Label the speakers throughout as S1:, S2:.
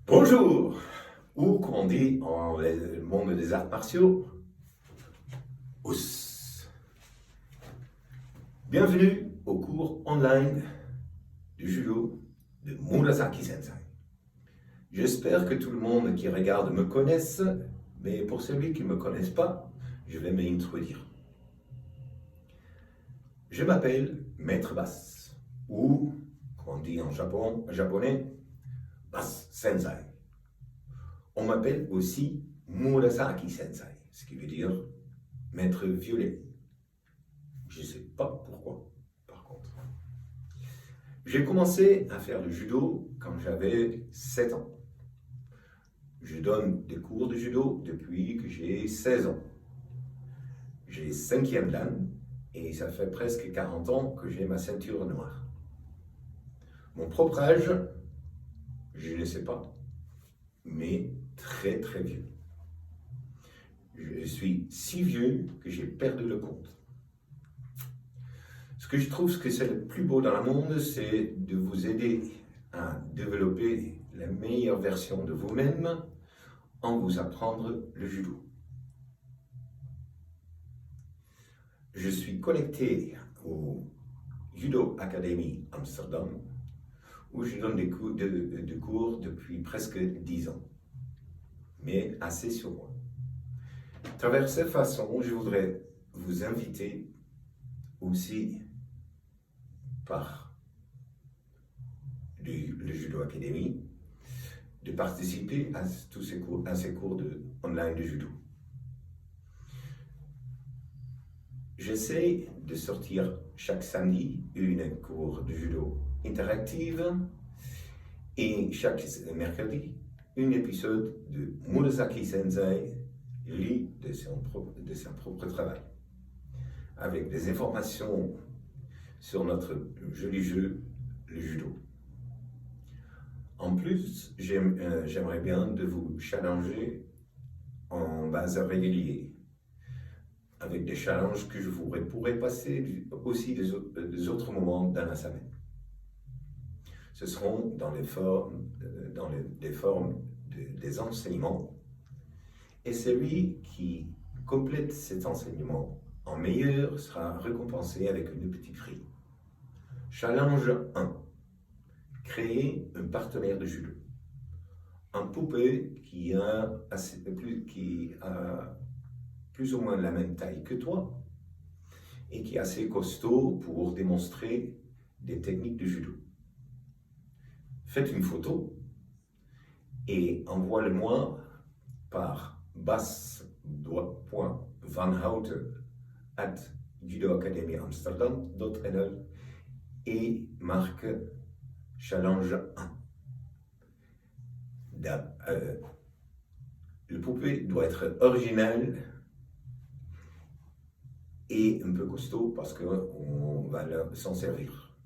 S1: Bonjour, ou comme on dit dans le monde des arts martiaux, Ous. Bienvenue au cours online du judo de Murasaki Sensei. J'espère que tout le monde qui regarde me connaisse, mais pour celui qui ne me connaisse pas, je vais m'introduire. Je m'appelle Maître Bass, ou, comme on dit en japonais, Bass Sensei. On m'appelle aussi Murasaki Sensei, ce qui veut dire Maître Violet. Je ne sais pas pourquoi, par contre. J'ai commencé à faire du judo quand j'avais 7 ans. Je donne des cours de judo depuis que j'ai 16 ans. J'ai 5e dan et ça fait presque 40 ans que j'ai ma ceinture noire. Mon propre âge, je ne sais pas, mais très très vieux. Je suis si vieux que j'ai perdu le compte. Ce que je trouve que c'est le plus beau dans le monde, c'est de vous aider à développer la meilleure version de vous-même en vous apprendre le judo. Je suis connecté au Judo Academy Amsterdam, où je donne des cours depuis presque 10 ans, mais assez sur moi. À travers cette façon, je voudrais vous inviter aussi par le Judo Academy de participer à tous ces cours, online de judo. J'essaie de sortir chaque samedi une cours de judo interactive et chaque mercredi un épisode de Murasaki Sensei lit de son propre travail avec des informations sur notre joli jeu, le judo. En plus, j'aimerais bien de vous challenger en base régulier avec des challenges que je pourrais passer aussi des autres moments dans la semaine. Ce seront dans les formes des enseignements et celui qui complète cet enseignement en meilleur sera récompensé avec un petit prix. Challenge 1. Créer un partenaire de judo. Un poupée qui a plus ou moins la même taille que toi et qui est assez costaud pour démontrer des techniques de judo. Faites une photo et envoie-le-moi par bas.vanhouten@judoacademyamsterdam.nl et marque challenge 1. Le poupée doit être original et un peu costaud parce qu'on va s'en servir.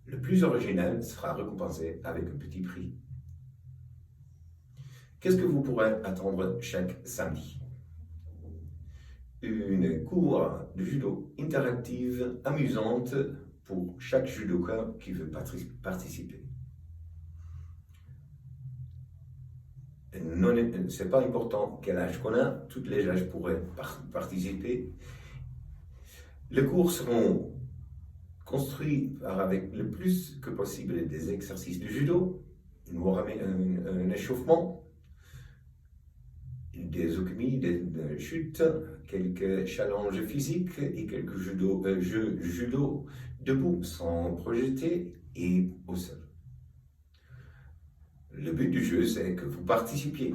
S1: Le plus original sera récompensé avec un petit prix. Qu'est-ce que vous pourrez attendre chaque samedi? Une cours de judo interactive amusante pour chaque judoka qui veut participer. C'est pas important quel âge qu'on a, tous les âges pourraient participer. Les cours seront construits avec le plus que possible des exercices de judo, un échauffement, des okumi, des chutes, quelques challenges physiques et quelques jeux judo debout, sans projeter et au sol. Le but du jeu, c'est que vous participiez.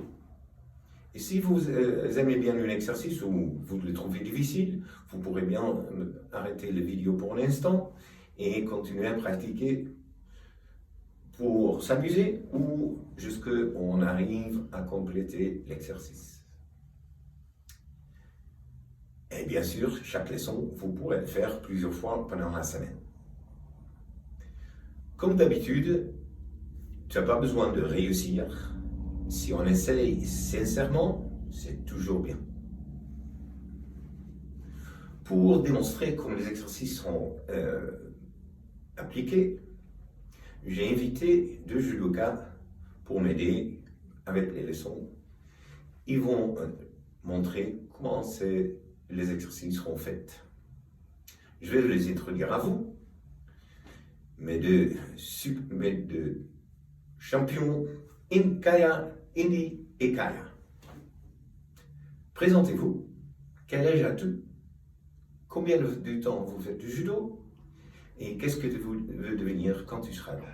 S1: Et si vous aimez bien un exercice ou vous le trouvez difficile, vous pourrez bien arrêter la vidéo pour l'instant et continuer à pratiquer pour s'amuser ou jusqu'on arrive à compléter l'exercice. Et bien sûr, chaque leçon, vous pourrez le faire plusieurs fois pendant la semaine. Comme d'habitude, tu n'as pas besoin de réussir. Si on essaye sincèrement, c'est toujours bien. Pour démontrer comment les exercices sont appliqués, j'ai invité 2 judokas pour m'aider avec les leçons, ils vont montrer comment les exercices seront faits. Je vais les introduire à vous, mes deux champions in Kaya, Indi et Kaya. Présentez-vous. Quel âge as-tu? Combien de temps vous faites du judo? Et qu'est-ce que vous veux devenir quand tu seras grand?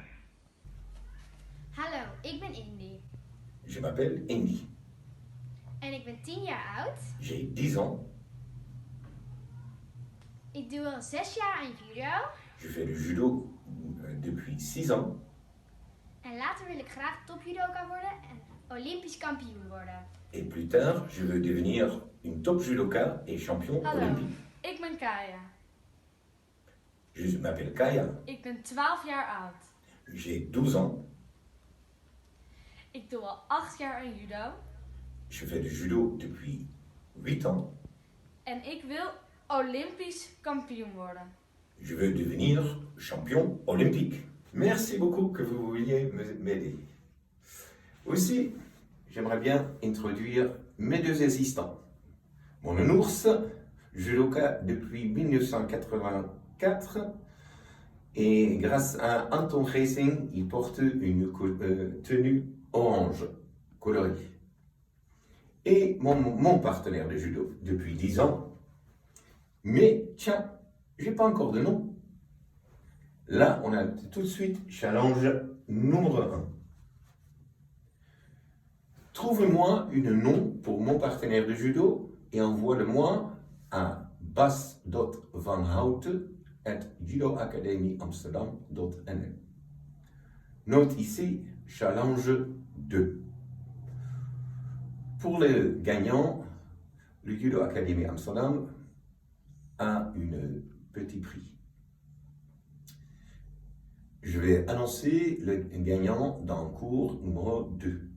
S2: Hallo, ik ben Indy.
S1: Je m'appelle Indy.
S2: En ik ben 10 jaar oud.
S1: J'ai 10 ans.
S2: Ik doe al 6 jaar aan judo.
S1: Je fais du judo depuis 6 ans.
S2: En later wil ik graag topjudoka worden en olympisch kampioen worden.
S1: Et plus tard, je veux devenir une top judoka et champion
S2: Hallo,
S1: olympique.
S2: ik ben Kaya.
S1: Je m'appelle Kaya.
S2: Ik ben 12 jaar oud.
S1: J'ai 12 ans.
S2: Ik doe al 8 jaar aan judo.
S1: Je fais du judo depuis 8 ans.
S2: En ik wil olympisch kampioen worden.
S1: Je veux devenir champion olympique. Merci beaucoup que vous vouliez m'aider. Aussi, j'aimerais bien introduire mes deux assistants. Mon nounours, judoka depuis 1984, et grâce à Anton Racing, il porte une tenue orange colorée. Et mon partenaire de judo depuis 10 ans, mais tiens, j'ai pas encore de nom. Là, on a tout de suite challenge numéro 1. Trouve-moi un nom pour mon partenaire de judo et envoie-le-moi à bas.vanhouten@judoacademieamsterdam.nl. Note ici challenge 2. Pour le gagnant, le Judo Academy Amsterdam a un petit prix. Je vais annoncer le gagnant dans le cours numéro 2.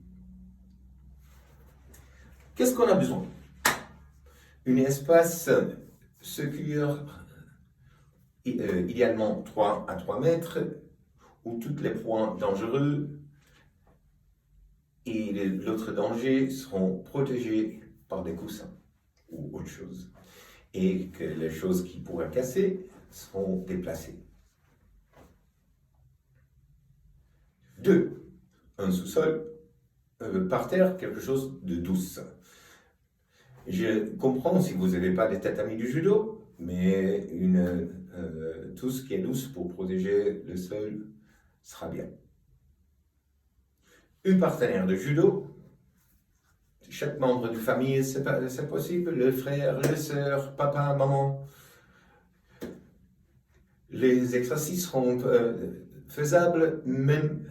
S1: Qu'est-ce qu'on a besoin? Un espace secure, idéalement 3 à 3 mètres, où tous les points dangereux et l'autre danger seront protégés par des coussins ou autre chose. Et que les choses qui pourraient casser seront déplacées. 2. Un sous-sol, par terre, quelque chose de douce. Je comprends si vous n'avez pas des tatamis du judo, mais tout ce qui est douce pour protéger le sol sera bien. Un partenaire de judo, chaque membre de famille, c'est possible, le frère, la sœur, papa, maman. Les exercices seront faisables même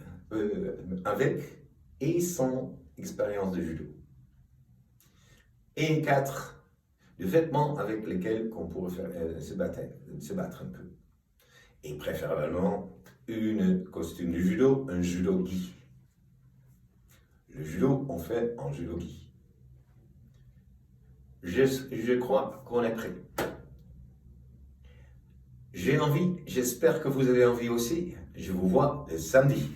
S1: avec et sans expérience de judo. Et 4, de vêtements avec lesquels on pourrait se battre un peu. Et préférablement, un costume de judo, un judo-gi. Le judo, on fait en judo-gi. Je crois qu'on est prêt. J'ai envie, j'espère que vous avez envie aussi. Je vous vois le samedi.